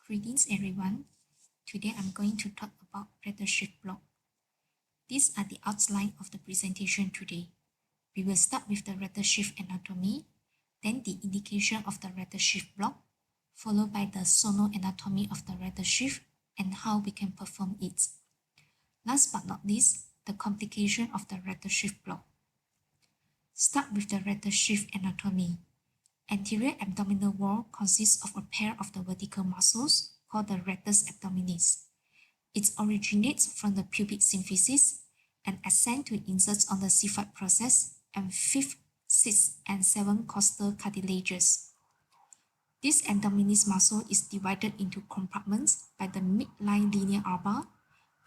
Greetings everyone. Today I'm going to talk about Rectus Sheath Block. These are the outline of the presentation today. We will start with the Rectus Sheath anatomy, then the indication of the Rectus Sheath Block, followed by the sonoanatomy of the Rectus Sheath and how we can perform it. Last but not least, the complication of the Rectus Sheath Block. Start with the Rectus Sheath anatomy. Anterior abdominal wall consists of a pair of the vertical muscles called the rectus abdominis. It originates from the pubic symphysis and ascends to inserts on the xiphoid process and 5th, 6th, and 7th costal cartilages. This abdominis muscle is divided into compartments by the midline linea alba,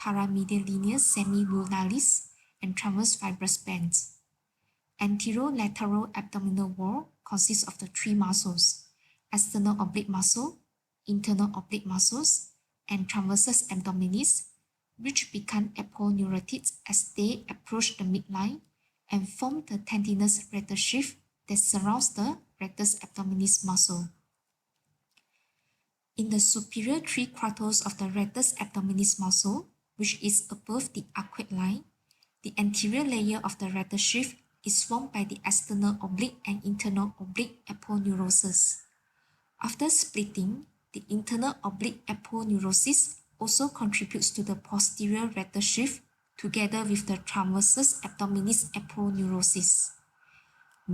paramedial linea semilunaris, and transverse fibrous bands. Anterolateral abdominal wall consists of the three muscles: external oblique muscle, internal oblique muscles, and transversus abdominis, which become aponeurotic as they approach the midline and form the tendinous rectus sheath that surrounds the rectus abdominis muscle. In the superior three quarters of the rectus abdominis muscle, which is above the arcuate line, the anterior layer of the rectus sheath is formed by the external oblique and internal oblique aponeuroses. After splitting, the internal oblique aponeurosis also contributes to the posterior rectus sheath together with the transversus abdominis aponeurosis.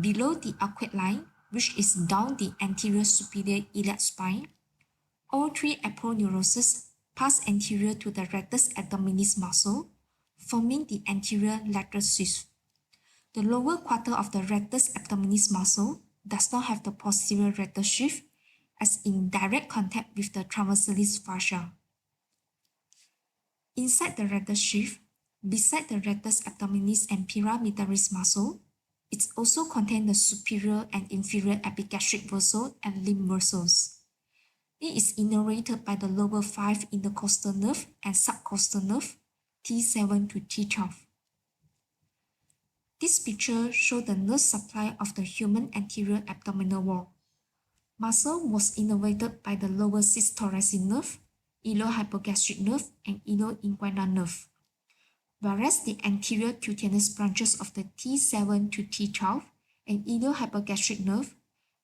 Below the arcuate line, which is down the anterior superior iliac spine, all three aponeuroses pass anterior to the rectus abdominis muscle, forming the anterior lateral sheath. The lower quarter of the rectus abdominis muscle does not have the posterior rectus sheath, as in direct contact with the transversalis fascia. Inside the rectus sheath, beside the rectus abdominis and pyramidalis muscle, it also contains the superior and inferior epigastric vessel and limb vessels. It is innervated by the lower 5 intercostal nerve and subcostal nerve, T7 to T12. This picture shows the nerve supply of the human anterior abdominal wall. Muscle was innervated by the lower 6 thoracic nerve, iliohypogastric nerve, and ilioinguinal nerve, whereas the anterior cutaneous branches of the T7 to T12 and iliohypogastric nerve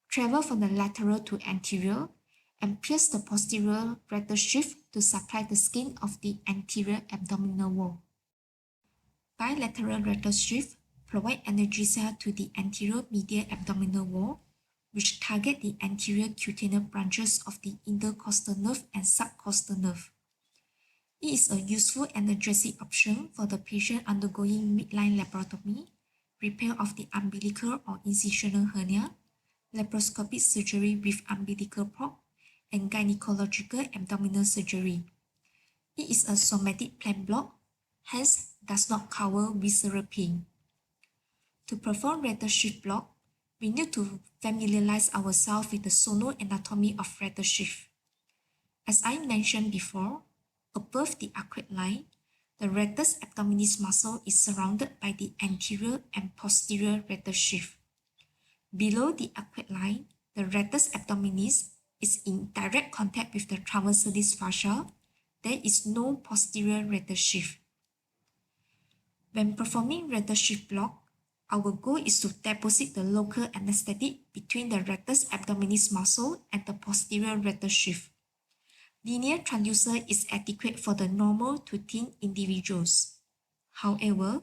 travel from the lateral to anterior and pierce the posterior rectus sheath to supply the skin of the anterior abdominal wall. Bilateral rectus sheath provide analgesia to the anterior medial abdominal wall, which target the anterior cutaneous branches of the intercostal nerve and subcostal nerve. It is a useful analgesic option for the patient undergoing midline laparotomy, repair of the umbilical or incisional hernia, laparoscopic surgery with umbilical probe, and gynecological abdominal surgery. It is a somatic plain block, hence does not cover visceral pain. To perform rectus sheath block, we need to familiarize ourselves with the sonoanatomy of rectus sheath. As I mentioned before, above the arcuate line, the rectus abdominis muscle is surrounded by the anterior and posterior rectus sheath. Below the arcuate line, the rectus abdominis is in direct contact with the transversalis fascia. There is no posterior rectus sheath. When performing rectus sheath block, our goal is to deposit the local anesthetic between the rectus abdominis muscle and the posterior rectus sheath. Linear transducer is adequate for the normal to thin individuals. However,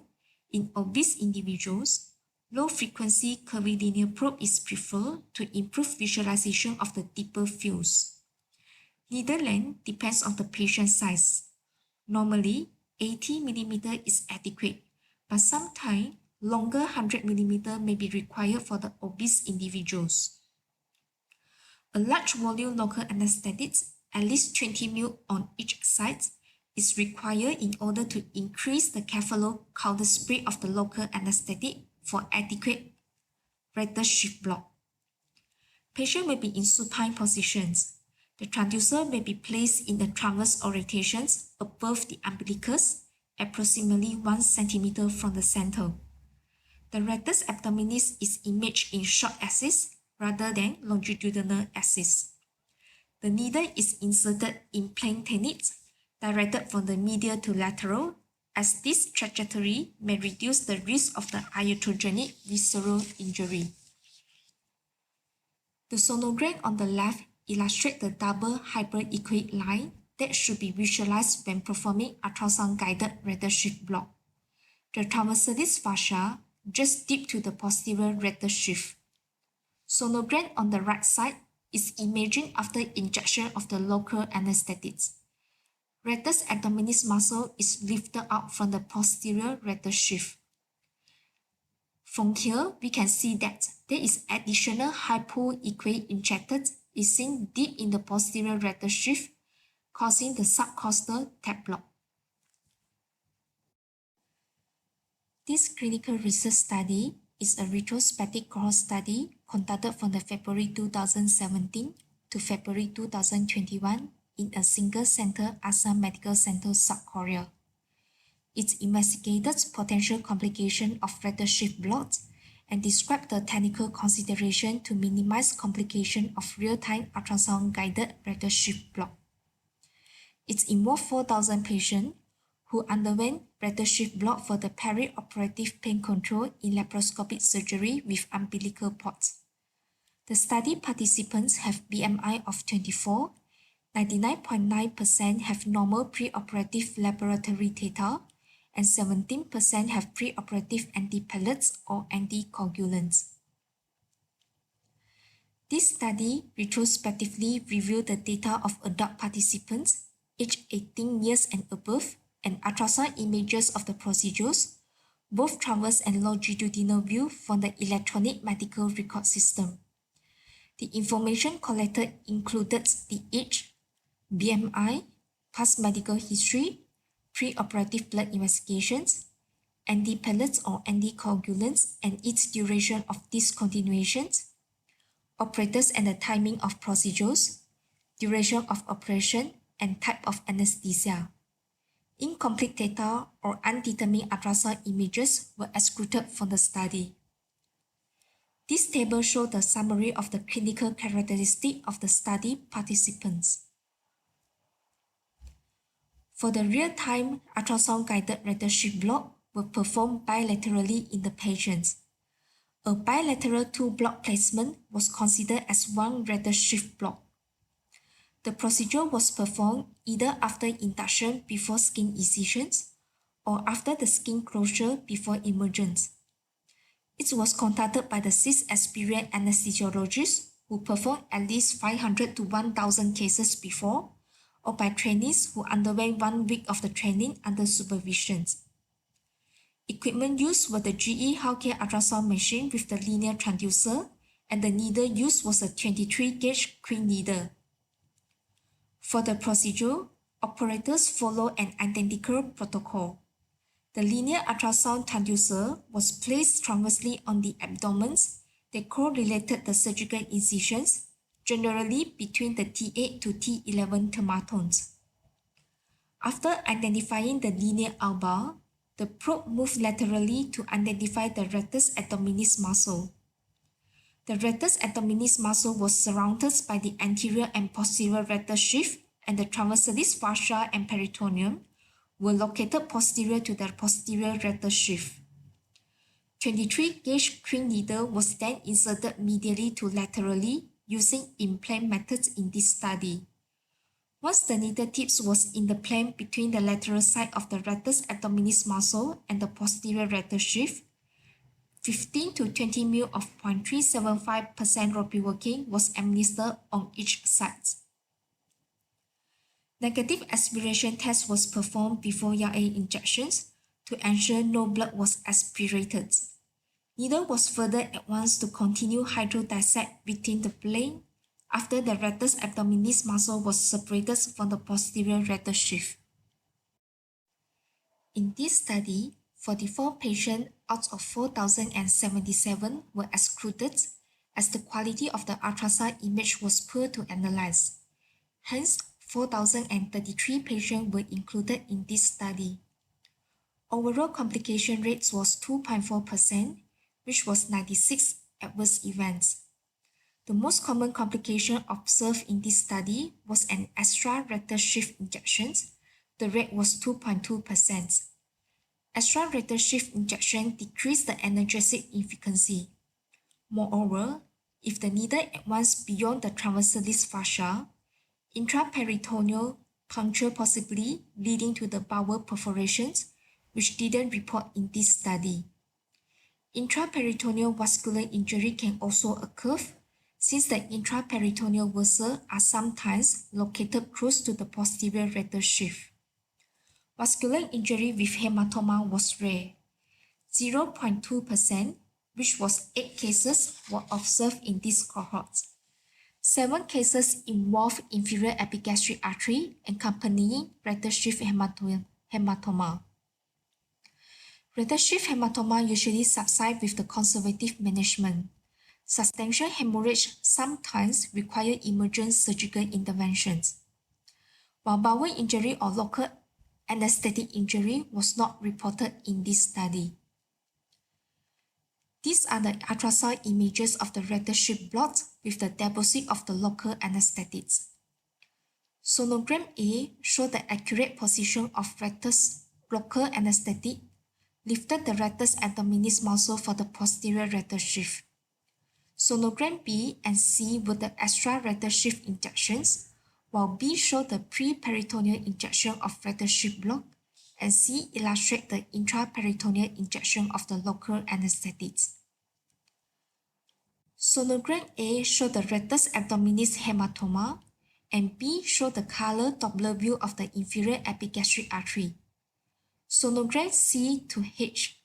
in obese individuals, low-frequency curvilinear probe is preferred to improve visualization of the deeper fields. Needle length depends on the patient size. Normally, 80 mm is adequate, but sometimes longer 100 mm may be required for the obese individuals. A large volume local anesthetic, at least 20 ml on each side, is required in order to increase the cephalocaudal spread of the local anesthetic for adequate rectus sheath block. Patient may be in supine positions. The transducer may be placed in the transverse orientations above the umbilicus, approximately 1 cm from the center. The rectus abdominis is imaged in short axis rather than longitudinal axis. The needle is inserted in plane techniques, directed from the medial to lateral, as this trajectory may reduce the risk of the iatrogenic visceral injury. The sonogram on the left illustrates the double hyperechoic line that should be visualized when performing ultrasound-guided rectus sheath block. The transversalis fascia just deep to the posterior rectus sheath. Sonogram on the right side is imaging after injection of the local anesthetics. Rectus abdominis muscle is lifted out from the posterior rectus sheath. From here, we can see that there is additional hypoechoic injected is seen deep in the posterior rectus sheath, causing the subcostal tap block. This clinical research study is a retrospective cohort study conducted from the February 2017 to February 2021 in a single center Assam Medical Center, South Korea. It investigated potential complications of rectus sheath block and described the technical consideration to minimize complications of real-time ultrasound-guided rectus sheath block. It involved 4,000 patients who underwent rectus sheath block for the perioperative pain control in laparoscopic surgery with umbilical ports. The study participants have BMI of 24, 99.9% have normal preoperative laboratory data, and 17% have preoperative antiplatelets or anticoagulants. This study retrospectively reviewed the data of adult participants aged 18 years and above and ultrasound images of the procedures, both transverse and longitudinal view from the electronic medical record system. The information collected included the age, BMI, past medical history, preoperative blood investigations, antiplatelets or anticoagulants and its duration of discontinuations, operators and the timing of procedures, duration of operation, and type of anesthesia. Incomplete data or undetermined ultrasound images were excluded from the study. This table shows the summary of the clinical characteristics of the study participants. For the real-time ultrasound-guided rectus sheath block were performed bilaterally in the patients. A bilateral two-block placement was considered as one rectus sheath block. The procedure was performed either after induction before skin incisions or after the skin closure before emergence. It was conducted by the 6 experienced anesthesiologists who performed at least 500 to 1,000 cases before, or by trainees who underwent 1 week of the training under supervision. Equipment used were the GE Healthcare ultrasound machine with the linear transducer, and the needle used was a 23-gauge Queen needle. For the procedure, operators follow an identical protocol. The linear ultrasound transducer was placed transversely on the abdomen that correlated the surgical incisions, generally between the T8 to T11 dermatomes. After identifying the linear alba, the probe moved laterally to identify the rectus abdominis muscle. The rectus abdominis muscle was surrounded by the anterior and posterior rectus sheath, and the transversalis fascia and peritoneum were located posterior to the posterior rectus sheath. 23-gauge Queen needle was then inserted medially to laterally using implant methods in this study. Once the needle tips was in the plane between the lateral side of the rectus abdominis muscle and the posterior rectus sheath, 15 to 20 ml of 0.375% ropivacaine was administered on each side. Negative aspiration test was performed before YA injections to ensure no blood was aspirated. Needle was further advanced to continue hydrodissect within the plane after the rectus abdominis muscle was separated from the posterior rectus sheath. In this study, 44 patients out of 4,077 were excluded as the quality of the ultrasound image was poor to analyze. Hence, 4,033 patients were included in this study. Overall complication rates was 2.4%, which was 96 adverse events. The most common complication observed in this study was an extra rectus sheath injection. The rate was 2.2%. Extra rectus sheath injection decreased the analgesic efficacy. Moreover, if the needle advanced beyond the transversalis fascia, intraperitoneal puncture possibly leading to the bowel perforations, which didn't report in this study. Intraperitoneal vascular injury can also occur since the intraperitoneal vessels are sometimes located close to the posterior rectus sheath. Vascular injury with hematoma was rare. 0.2%, which was 8 cases, were observed in this cohort. 7 cases involved inferior epigastric artery accompanying rectus sheath hematoma. Rectus sheath hematoma usually subside with the conservative management. Substantial hemorrhage sometimes require emergent surgical interventions, while bowel injury or local anesthetic injury was not reported in this study. These are the ultrasound images of the rectus sheath block with the deposit of the local anesthetics. Sonogram A showed the accurate position of rectus local anesthetic, lifted the rectus abdominis muscle for the posterior rectus sheath. Sonogram B and C were the extra rectus sheath injections, while B showed the pre-peritoneal injection of rectus sheath block, and C illustrates the intraperitoneal injection of the local anesthetics. Sonogram A showed the rectus abdominis hematoma, and B showed the color Doppler view of the inferior epigastric artery. Sonogram C to H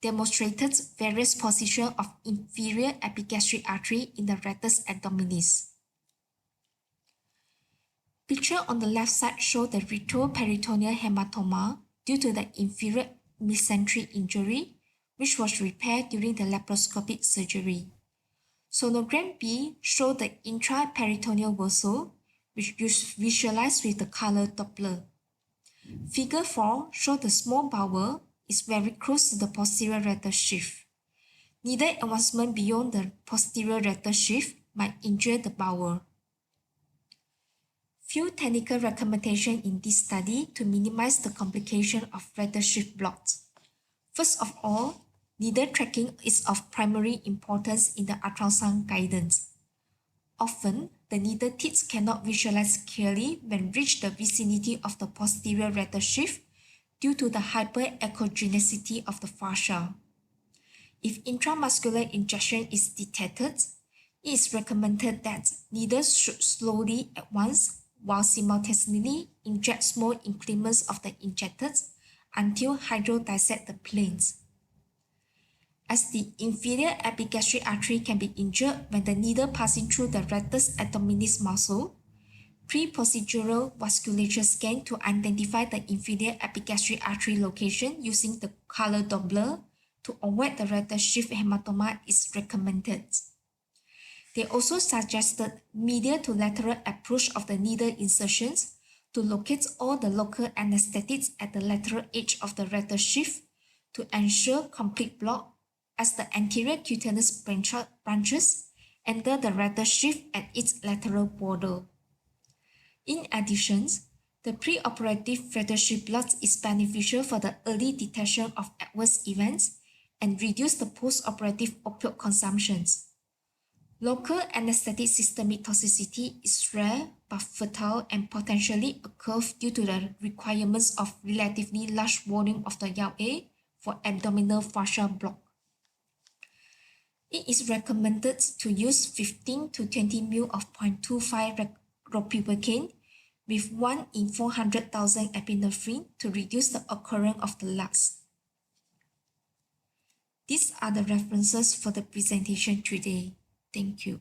demonstrated various positions of inferior epigastric artery in the rectus abdominis. Picture on the left side shows the retroperitoneal hematoma due to the inferior mesentery injury, which was repaired during the laparoscopic surgery. Sonogram B showed the intraperitoneal vessel, which is visualized with the color Doppler. Figure 4 shows the small bowel is very close to the posterior rectus sheath. Needle advancement beyond the posterior rectus sheath might injure the bowel. Few technical recommendations in this study to minimize the complication of rectus sheath blocks. First of all, needle tracking is of primary importance in the ultrasound guidance. Often, the needle tips cannot visualize clearly when reach the vicinity of the posterior rectus sheath due to the hyperechogenicity of the fascia. If intramuscular injection is detected, it is recommended that needles should slowly advance while simultaneously inject small increments of the injected until hydrodissect the planes. As the inferior epigastric artery can be injured when the needle passing through the rectus abdominis muscle, pre-procedural vasculature scan to identify the inferior epigastric artery location using the color Doppler to avoid the rectus sheath hematoma is recommended. They also suggested medial to lateral approach of the needle insertions to locate all the local anesthetics at the lateral edge of the rectus sheath to ensure complete block as the anterior cutaneous branches enter the rectus sheath at its lateral border. In addition, the preoperative rectus sheath block is beneficial for the early detection of adverse events and reduce the post-operative opioid consumptions. Local anesthetic systemic toxicity is rare but fatal and potentially occurs due to the requirements of relatively large volume of the Leow for abdominal fascial block. It is recommended to use 15 to 20 ml of 0.25 ropivacaine with 1 in 400,000 epinephrine to reduce the occurrence of the LUX. These are the references for the presentation today. Thank you.